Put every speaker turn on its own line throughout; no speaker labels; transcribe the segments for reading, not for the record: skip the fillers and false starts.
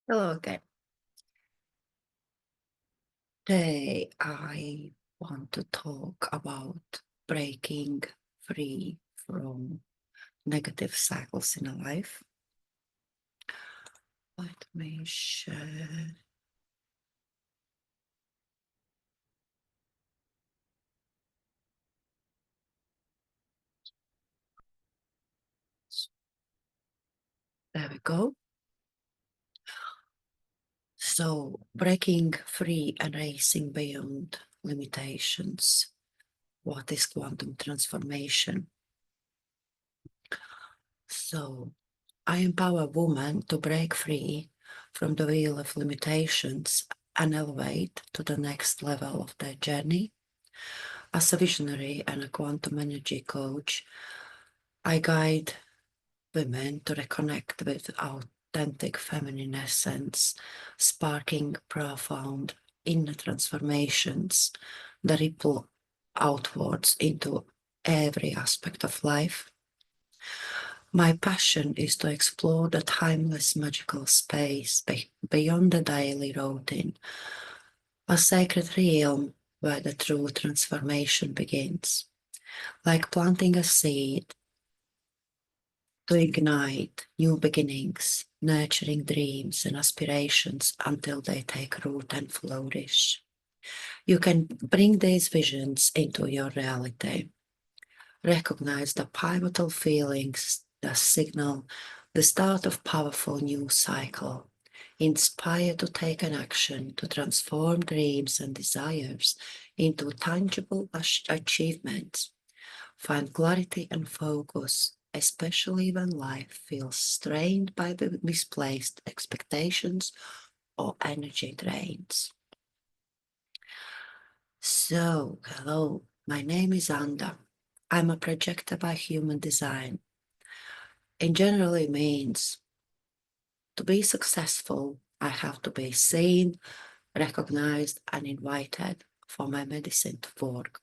Hello again. Today I want to talk about breaking free from negative cycles in a life. Let me share. There we go. So, breaking free and racing beyond limitations. What is quantum transformation? So, I empower women to break free from the wheel of limitations and elevate to the next level of their journey. As a visionary and a quantum energy coach, I guide women to reconnect with authentic feminine essence, sparking profound inner transformations that ripple outwards into every aspect of life. My passion is to explore the timeless magical space beyond the daily routine, a sacred realm where the true transformation begins. Like planting a seed to ignite new beginnings, nurturing dreams and aspirations until they take root and flourish. You can bring these visions into your reality. Recognize the pivotal feelings that signal the start of powerful new cycle. Inspire to take an action to transform dreams and desires into tangible achievements. Find clarity and focus, especially when life feels strained by the misplaced expectations or energy drains. So, hello, my name is Anda. I'm a projector by human design. It generally means to be successful, I have to be seen, recognized, and invited for my medicine to work.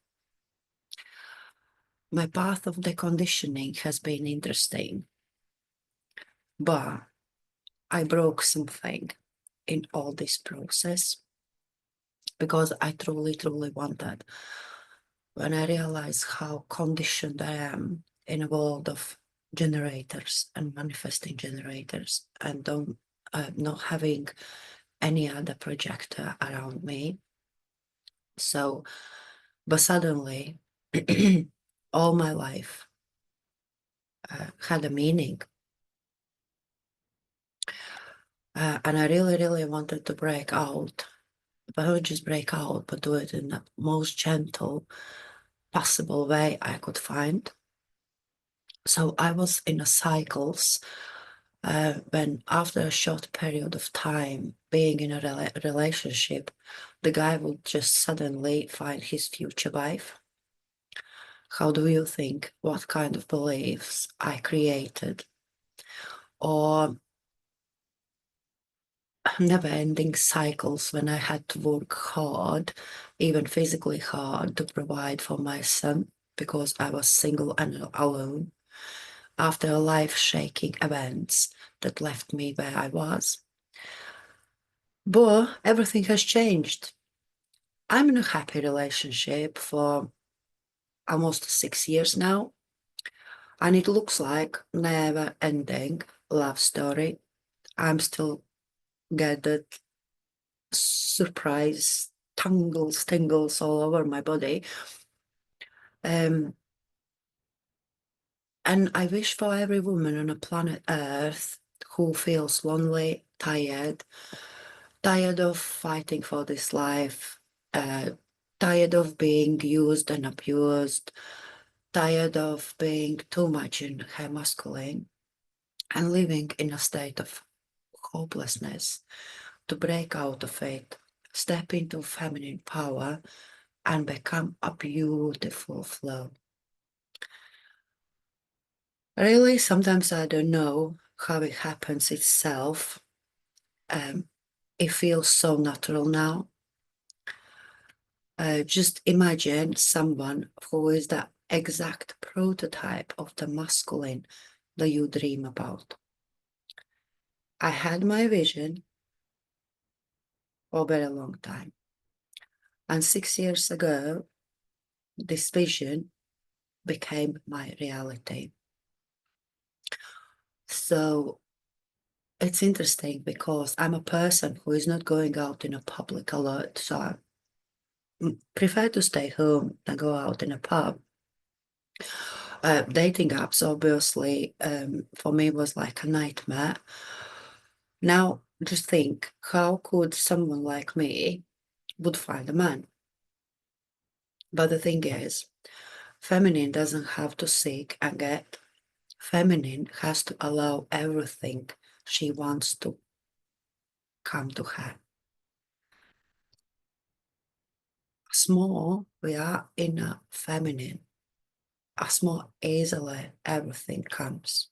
My path of deconditioning has been interesting, but I broke something in all this process because I truly, truly wanted. When I realized how conditioned I am in a world of generators and manifesting generators and not having any other projector around me. So, but suddenly, all my life had a meaning. And I really, really wanted to break out. But I would just break out, but do it in the most gentle possible way I could find. So I was in a cycles when after a short period of time being in a relationship, the guy would just suddenly find his future wife. How do you think? What kind of beliefs I created? Or never-ending cycles when I had to work hard, even physically hard, to provide for my son because I was single and alone after life-shaking events that left me where I was. But everything has changed. I'm in a happy relationship for almost 6 years now, and it looks like never-ending love story. I'm still get that surprise tingles all over my body. Um, and I wish for every woman on a planet Earth who feels lonely, tired of fighting for this life, uh, tired of being used and abused, tired of being too much in her masculine, and living in a state of hopelessness, to break out of it, step into feminine power, and become a beautiful flow. Really, sometimes I don't know how it happens itself. Um, it feels so natural now. Just imagine someone who is the exact prototype of the masculine that you dream about. I had my vision, for a very long time. And 6 years ago, this vision became my reality. So it's interesting because I'm a person who is not going out in a public a lot. So I prefer to stay home than go out in a pub. Dating apps, obviously, for me was like a nightmare. Now, just think, how could someone like me would find a man? But the thing is, feminine doesn't have to seek and get. Feminine has to allow everything she wants to come to her. As more we are in a feminine, as more easily everything comes.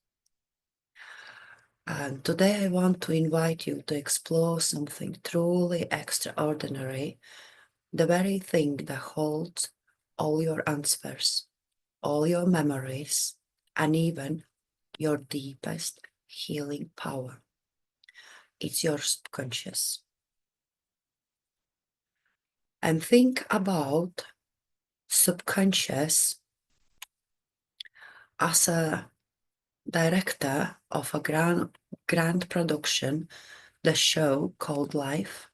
And today I want to invite you to explore something truly extraordinary, the very thing that holds all your answers, all your memories, and even your deepest healing power. It's your subconscious. And think about subconscious as a director of a grand production, the show called Life,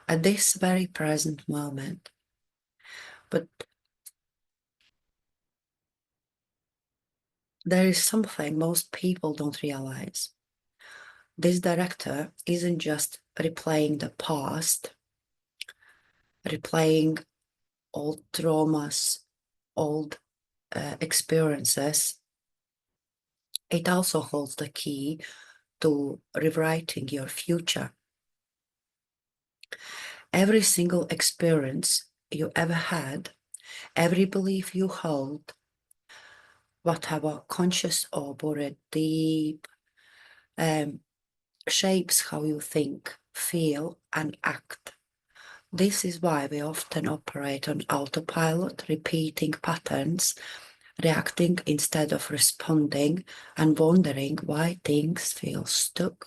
at this very present moment. But there is something most people don't realize. This director isn't just replaying the past, replaying old traumas, old experiences. It also holds the key to rewriting your future. Every single experience you ever had, every belief you hold, whatever conscious or buried deep, shapes how you think, feel, and act. This is why we often operate on autopilot, repeating patterns, reacting instead of responding, and wondering why things feel stuck.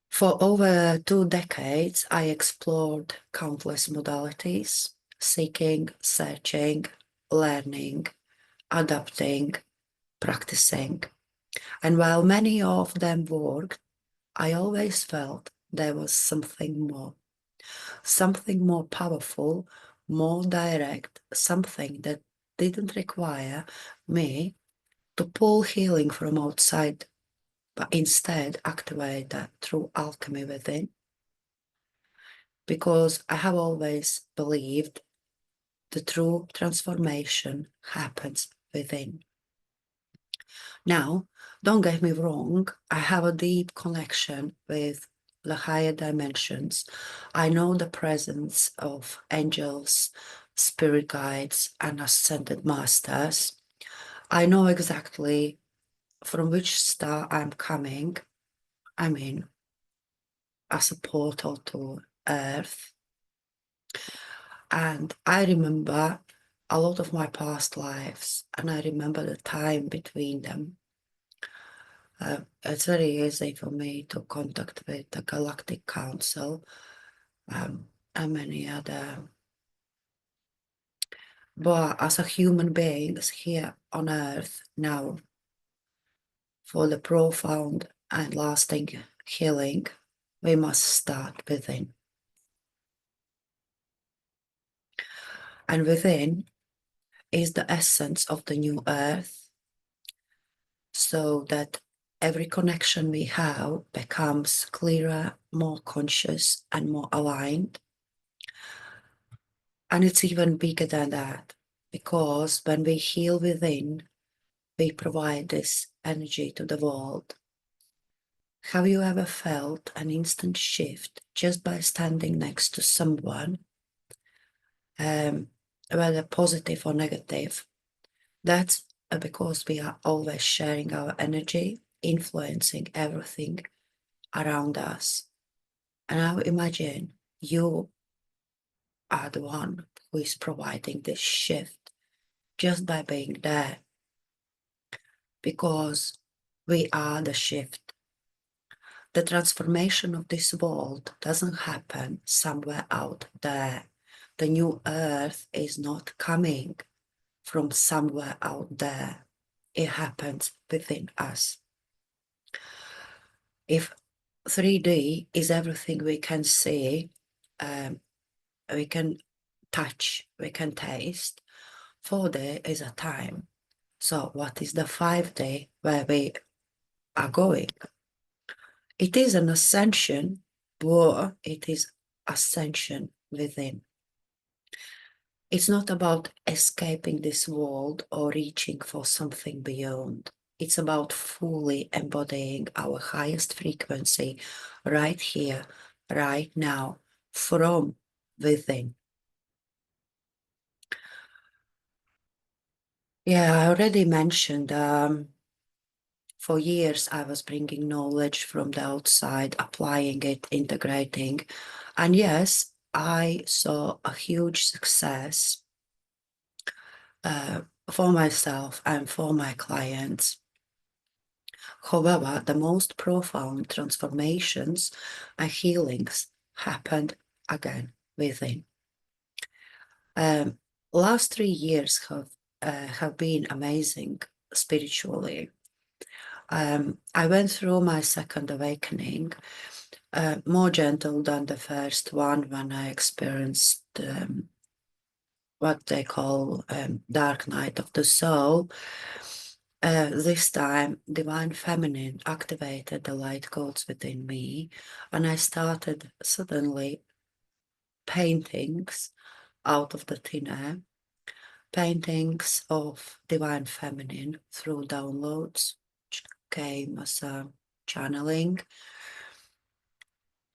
For over 2 decades, I explored countless modalities, seeking, searching, learning, adapting, practicing. And while many of them worked, I always felt there was something more powerful, more direct, something that didn't require me to pull healing from outside, but instead activate that through alchemy within. Because I have always believed the true transformation happens within. Now, don't get me wrong, I have a deep connection with the higher dimensions. I know the presence of angels, spirit guides, and ascended masters. I know exactly from which star I'm coming. I mean, as a portal to Earth. And I remember a lot of my past lives, and I remember the time between them. It's very easy for me to contact with the Galactic Council and many other. But as a human beings here on Earth now, for the profound and lasting healing, we must start within. And within is the essence of the new Earth, so that every connection we have becomes clearer, more conscious, and more aligned. And it's even bigger than that, because when we heal within, we provide this energy to the world. Have you ever felt an instant shift just by standing next to someone, whether positive or negative? That's because we are always sharing our energy, influencing everything around us. And now imagine you are the one who is providing this shift just by being there, because we are the shift. The transformation of this world doesn't happen somewhere out there. The new earth is not coming from somewhere out there. It happens within us. If 3D is everything we can see, we can touch, we can taste, 4D is a time. So what is the 5D where we are going? It is an ascension, but it is ascension within. It's not about escaping this world or reaching for something beyond. It's about fully embodying our highest frequency right here, right now, from within. Yeah, I already mentioned for years I was bringing knowledge from the outside, applying it, integrating. And yes, I saw a huge success for myself and for my clients. However, the most profound transformations and healings happened again within. Last 3 years have been amazing spiritually. I went through my second awakening, more gentle than the first one when I experienced what they call dark night of the soul. This time, Divine Feminine activated the light codes within me, and I started suddenly paintings out of the thin air, paintings of Divine Feminine through downloads, which came as a channeling.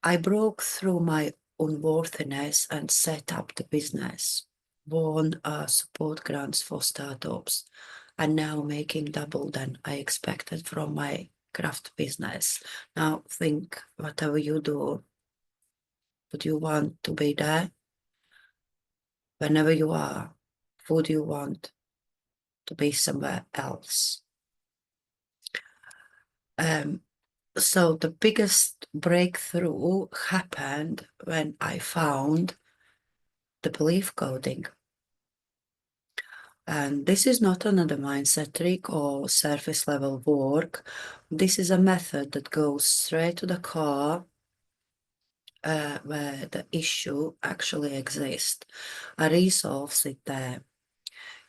I broke through my unworthiness and set up the business, won support grants for startups, and now making double than I expected from my craft business. Now think, whatever you do, would you want to be there? Whenever you are, would you want to be somewhere else? So the biggest breakthrough happened when I found the belief coding. And this is not another mindset trick or surface level work. This is a method that goes straight to the core where the issue actually exists and resolves it there.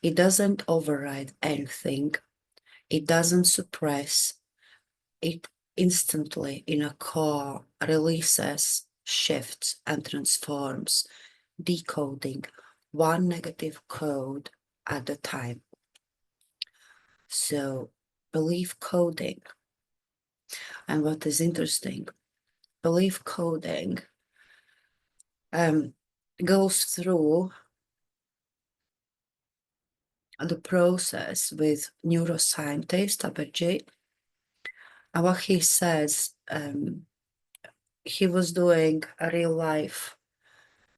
It doesn't override anything. It doesn't suppress. It instantly in a core releases, shifts and transforms, decoding one negative code at a time. So belief coding, and what is interesting, belief coding goes through the process with neuroscientist Abhijit, and what he says, he was doing real life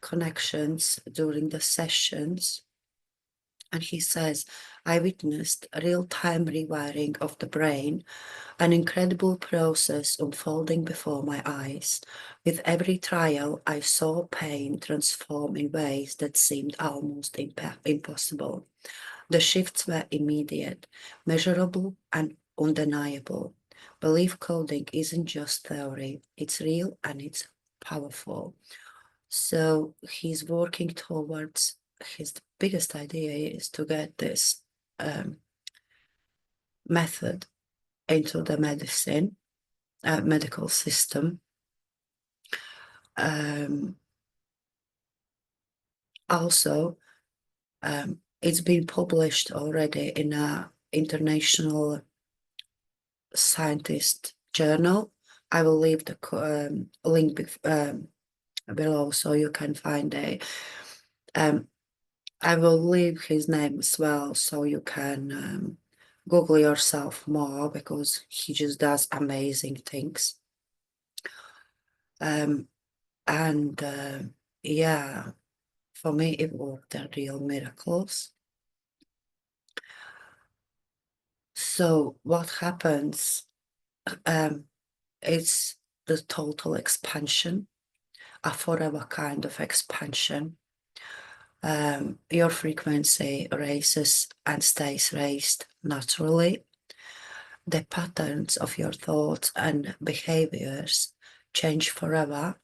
connections during the sessions, and he says, I witnessed real-time rewiring of the brain, an incredible process unfolding before my eyes. With every trial, I saw pain transform in ways that seemed almost impossible. The shifts were immediate, measurable, and undeniable. Belief coding isn't just theory, it's real and it's powerful. So he's working towards his biggest idea is to get this method into the medical system. Also, it's been published already in an international scientist journal. I will leave the link below so you can find it. I will leave his name as well so you can Google yourself more because he just does amazing things. Yeah, for me it worked a real miracles. So what happens? It's the total expansion, a forever kind of expansion. Your frequency raises and stays raised naturally. The patterns of your thoughts and behaviors change forever.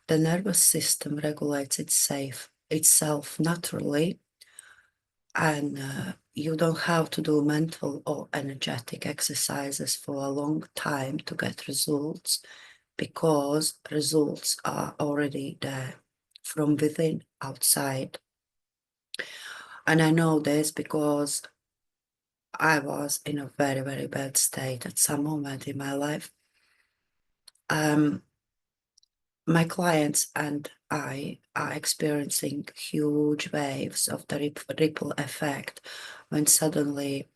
The nervous system regulates itself naturally, and you don't have to do mental or energetic exercises for a long time to get results, because results are already there from within, outside. And I know this because I was in a very, very bad state at some moment in my life. My clients and I are experiencing huge waves of the ripple effect when suddenly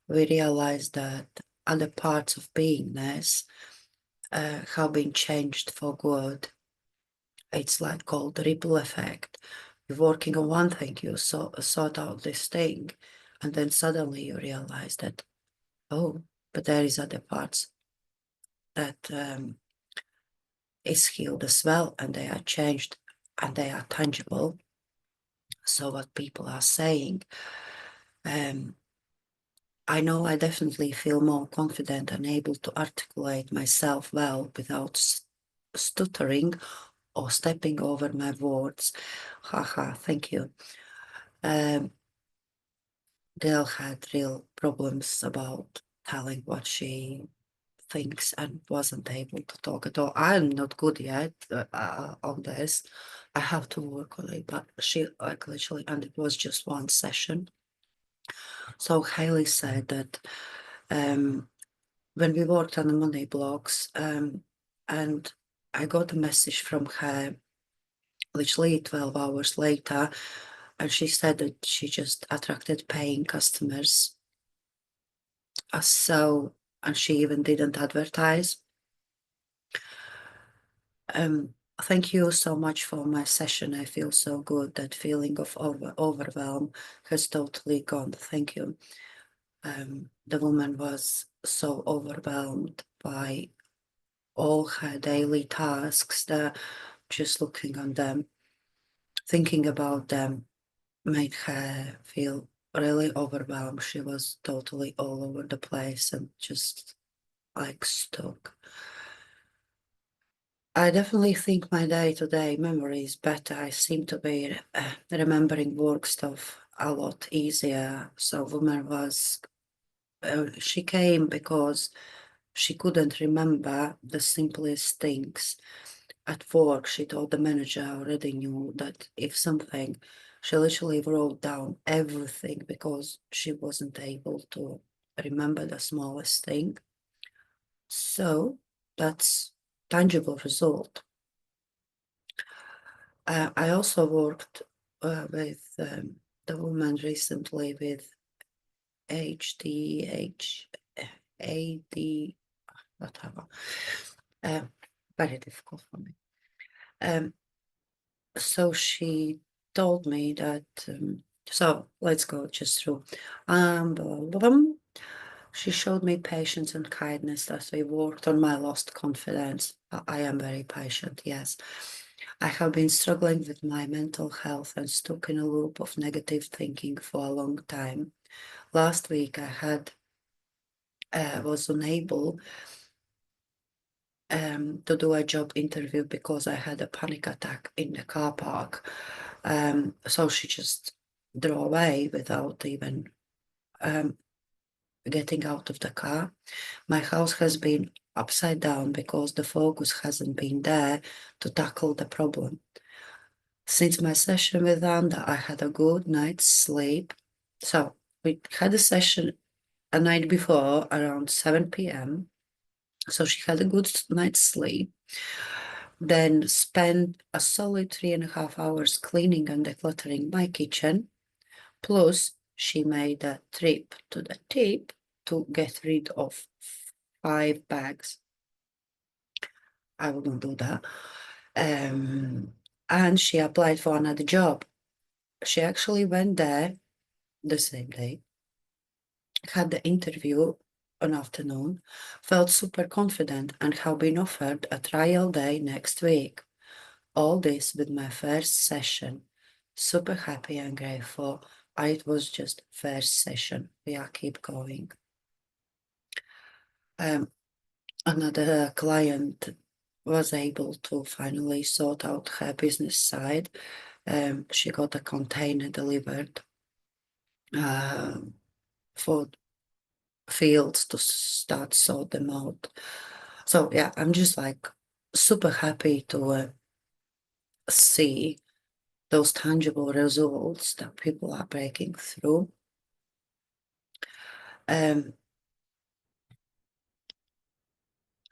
we realize that other parts of beingness have been changed for good. It's like called the ripple effect. You're working on one thing, you sort out this thing, and then suddenly you realize that, oh, but there is other parts that is healed as well, and they are changed and they are tangible. So what people are saying, I know I definitely feel more confident and able to articulate myself well without stuttering or stepping over my words. Haha, thank you. Gail had real problems about telling what she thinks and wasn't able to talk at all. I'm not good yet on this. I have to work on it, but she like literally, and it was just one session. So Haley said that when we worked on the money blocks, and I got a message from her literally 12 hours later, and she said that she just attracted paying customers. And she even didn't advertise. Thank you so much for my session. I feel so good. That feeling of overwhelm has totally gone. Thank you. The woman was so overwhelmed by all her daily tasks that just looking on them, thinking about them, made her feel really overwhelmed. She was totally all over the place and just like stuck. I definitely think my day-to-day memory is better. I seem to be remembering work stuff a lot easier. So woman was, she came because she couldn't remember the simplest things. At work, she told the manager already knew that if something, she literally wrote down everything because she wasn't able to remember the smallest thing. So that's tangible result. I also worked with the woman recently with HDH, AD, whatever. Very difficult for me. So she told me that, so let's go just through. She showed me patience and kindness as we worked on my lost confidence. I am very patient, yes. I have been struggling with my mental health and stuck in a loop of negative thinking for a long time. Last week I was unable to do a job interview because I had a panic attack in the car park. So she just drove away without even getting out of the car. My house has been upside down because the focus hasn't been there to tackle the problem. Since my session with Anda, I had a good night's sleep. So we had a session a night before around 7 p.m. So she had a good night's sleep. Then spent a solid 3.5 hours cleaning and decluttering my kitchen. Plus, she made a trip to the tip to get rid of 5 bags. I wouldn't do that. And she applied for another job. She actually went there the same day, had the interview an afternoon, felt super confident and have been offered a trial day next week. All this with my first session. Super happy and grateful. It was just first session. We are keep going. Another client was able to finally sort out her business side. She got a container delivered for fields to start sort them out. So yeah, I'm just like super happy to see those tangible results that people are breaking through.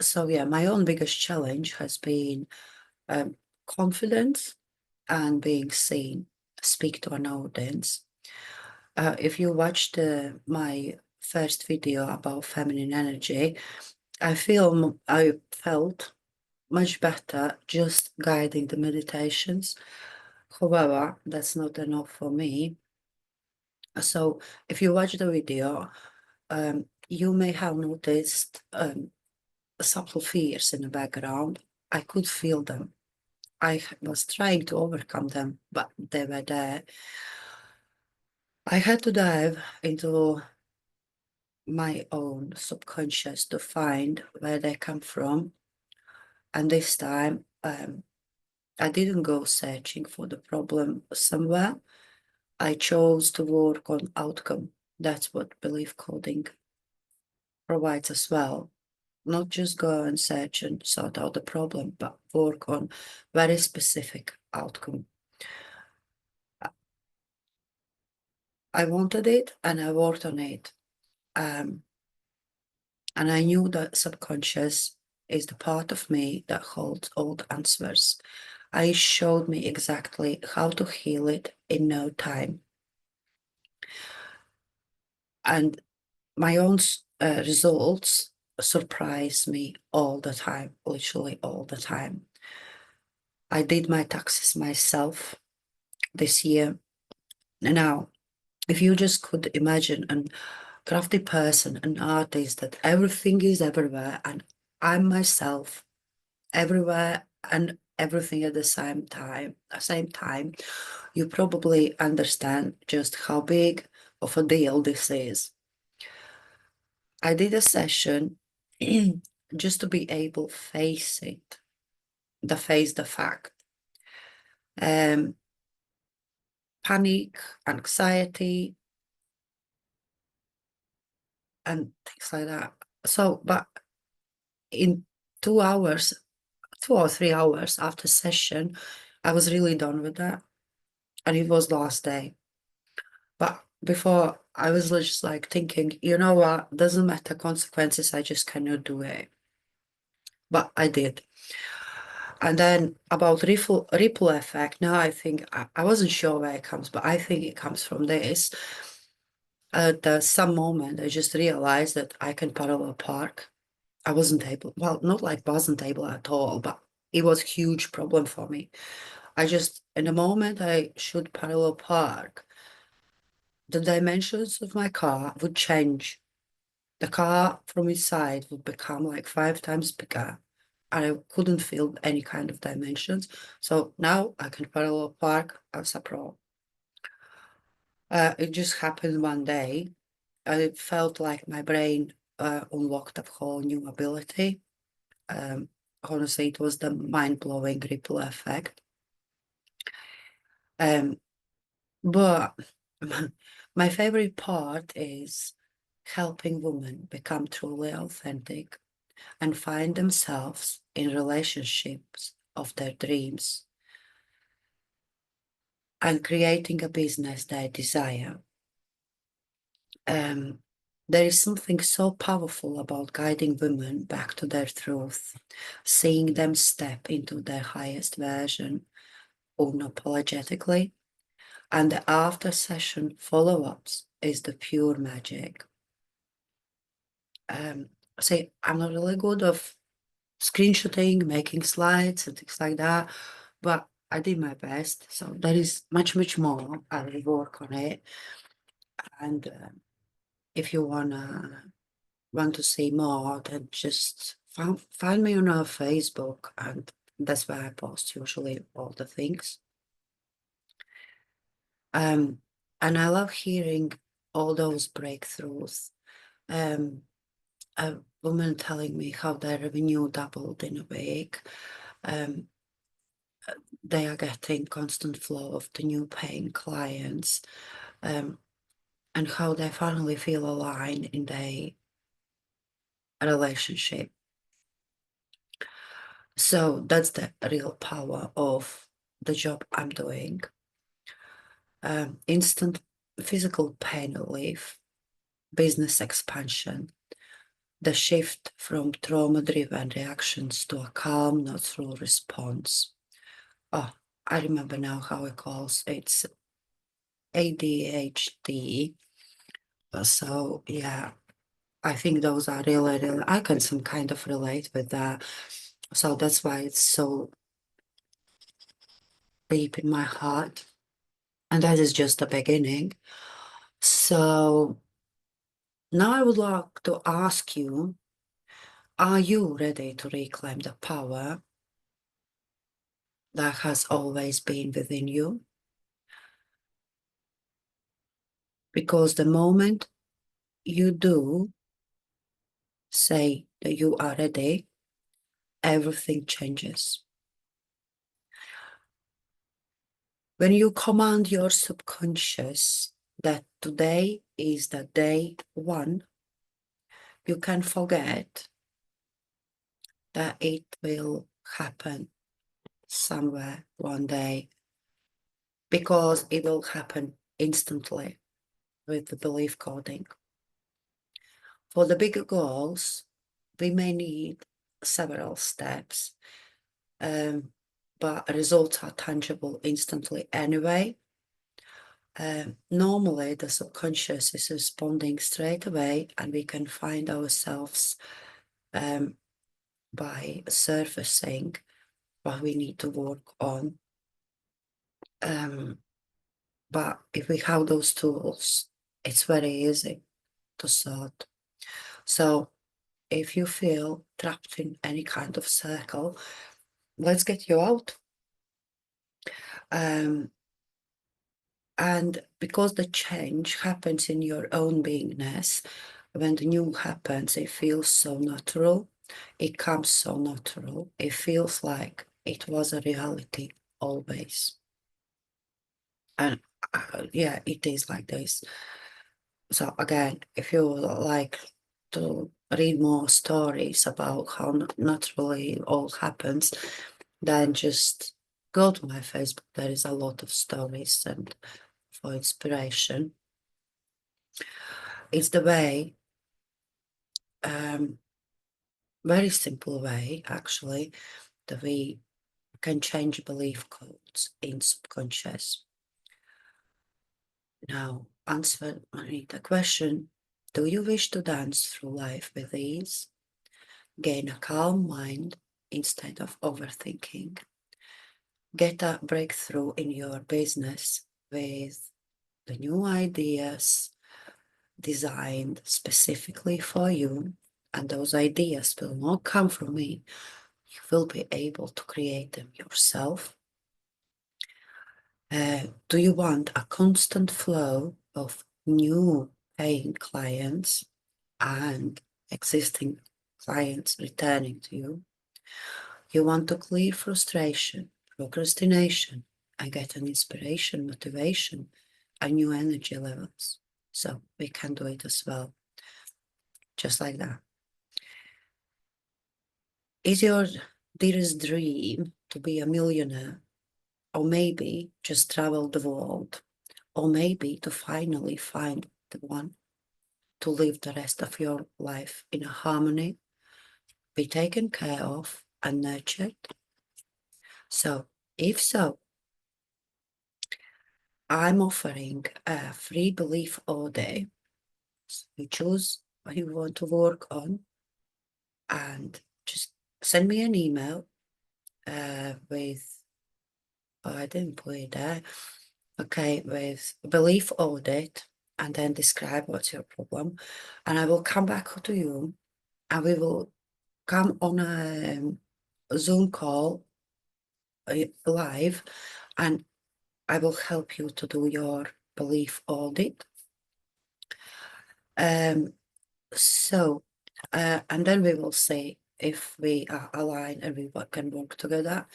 So yeah, my own biggest challenge has been confidence and being seen, speak to an audience. If you watched my first video about feminine energy, I felt much better just guiding the meditations. However, that's not enough for me. So if you watch the video, you may have noticed subtle fears in the background. I could feel them. I was trying to overcome them, but they were there. I had to dive into my own subconscious to find where they come from. And this time, I didn't go searching for the problem somewhere. I chose to work on outcome. That's what belief coding provides as well. Not just go and search and sort out the problem, but work on very specific outcome. I wanted it and I worked on it. And I knew that subconscious is the part of me that holds all the answers. It showed me exactly how to heal it in no time. And my own results surprise me all the time, literally all the time. I did my taxes myself this year. Now, if you just could imagine a crafty person, an artist, that everything is everywhere, and I'm myself everywhere and everything at the same time, you probably understand just how big of a deal this is. I did a session just to be able to face the fact. Panic, anxiety, and things like that. So, but in 2 hours, 2 or 3 hours after session, I was really done with that. And it was last day. But before, I was just like thinking, you know what, doesn't matter consequences, I just cannot do it. But I did. And then about ripple effect, now I think, I wasn't sure where it comes, but I think it comes from this. At some moment, I just realized that I can parallel park. I wasn't able, well, not like wasn't able at all, but it was a huge problem for me. In the moment I should parallel park, the dimensions of my car would change. The car from its side would become like 5 times bigger. And I couldn't feel any kind of dimensions. So now I can parallel park as a pro. It just happened one day. I felt like my brain unlocked a whole new ability. Honestly, it was the mind-blowing ripple effect. But my favorite part is helping women become truly authentic and find themselves in relationships of their dreams and creating a business they desire. There is something so powerful about guiding women back to their truth, seeing them step into their highest version unapologetically. And the after session follow-ups is the pure magic. See, I'm not really good of screenshotting, making slides and things like that, but I did my best. So there is much, much more. I will work on it. And if you wanna want to see more, then just find me on our Facebook, and that's where I post usually all the things. And I love hearing all those breakthroughs. A woman telling me how their revenue doubled in a week. They are getting constant flow of the new paying clients, and how they finally feel aligned in their relationship. So that's the real power of the job I'm doing. Instant physical pain relief, business expansion, the shift from trauma-driven reactions to a calm, natural response. Oh, I remember now how it calls. It's ADHD. So yeah, I think those are really, I can some kind of relate with that. So that's why it's so deep in my heart. And that is just the beginning. So now I would like to ask you, are you ready to reclaim the power that has always been within you? Because the moment you do say that you are ready, everything changes. When you command your subconscious that today is the day one, you can forget that it will happen somewhere one day, because it will happen instantly with the belief coding. For the bigger goals, we may need several steps, but results are tangible instantly anyway. Normally, the subconscious is responding straight away, and we can find ourselves by surfacing what we need to work on. But if we have those tools, it's very easy to sort. So if you feel trapped in any kind of circle, let's get you out. And because the change happens in your own beingness, when the new happens, it feels so natural. It comes so natural. It feels like it was a reality always. And yeah, it is like this. So again, if you would like to read more stories about how naturally it all happens, then just go to my Facebook. There is a lot of stories and for inspiration. It's the way, very simple way actually, that we can change belief codes in subconscious. Now, answer the question, do you wish to dance through life with ease? Gain a calm mind instead of overthinking. Get a breakthrough in your business with the new ideas designed specifically for you, and those ideas will not come from me. You will be able to create them yourself. Do you want a constant flow of new paying clients and existing clients returning to you? You want to clear frustration, procrastination, and get an inspiration, motivation, and new energy levels. So we can do it as well, just like that. Is your dearest dream to be a millionaire? Or maybe just travel the world? Or maybe to finally find the one to live the rest of your life in a harmony, be taken care of and nurtured? So, if so, I'm offering a free belief audit. You choose what you want to work on and just send me an email with, oh, I didn't put it there. Okay, with belief audit, and then describe what's your problem. And I will come back to you and we will come on a Zoom call live, and I will help you to do your belief audit. And then we will see if we are aligned and we can work together.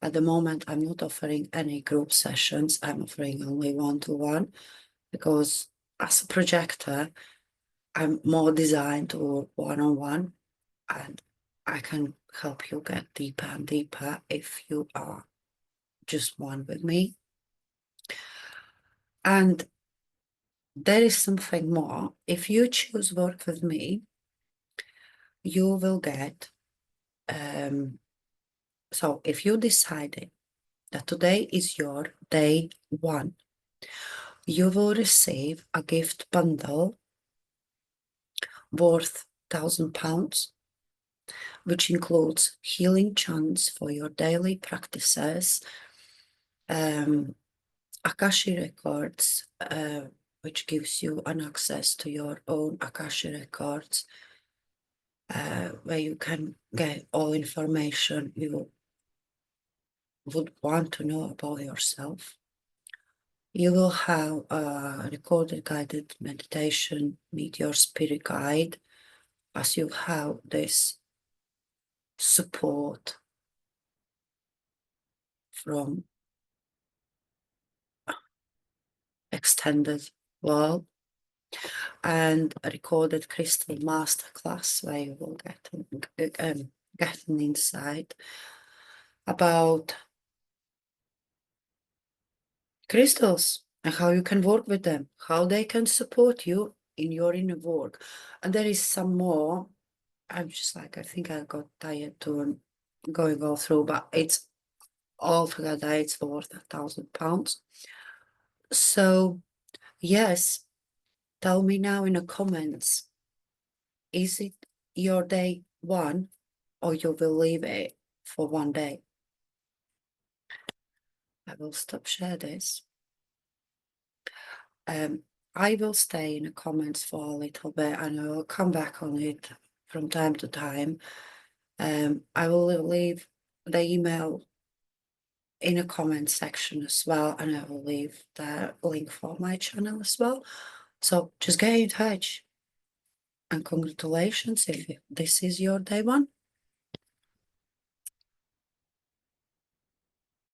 At the moment, I'm not offering any group sessions. I'm offering only one-to-one because as a projector, I'm more designed to work one-on-one, and I can help you get deeper and deeper if you are just one with me. And there is something more. If you choose work with me, you will get, so if you decided that today is your day one, you will receive a gift bundle worth £1,000, which includes healing chants for your daily practices, Akashi Records, which gives you an access to your own Akashi Records, where you can get all information you would want to know about yourself. You will have a recorded guided meditation, meet your spirit guide, as you have this support from extended world, and a recorded Crystal Masterclass where you will get an insight about crystals and how you can work with them, how they can support you in your inner work. And there is some more. I'm just like, I think I got tired to going all through, but it's altogether it's worth £1,000. So yes, tell me now in the comments, is it your day one, or you will leave it for one day? I will stop share this. I will stay in the comments for a little bit and I will come back on it from time to time. I will leave the email in a comment section as well, and I will leave the link for my channel as well. So just get in touch, and congratulations if this is your day one.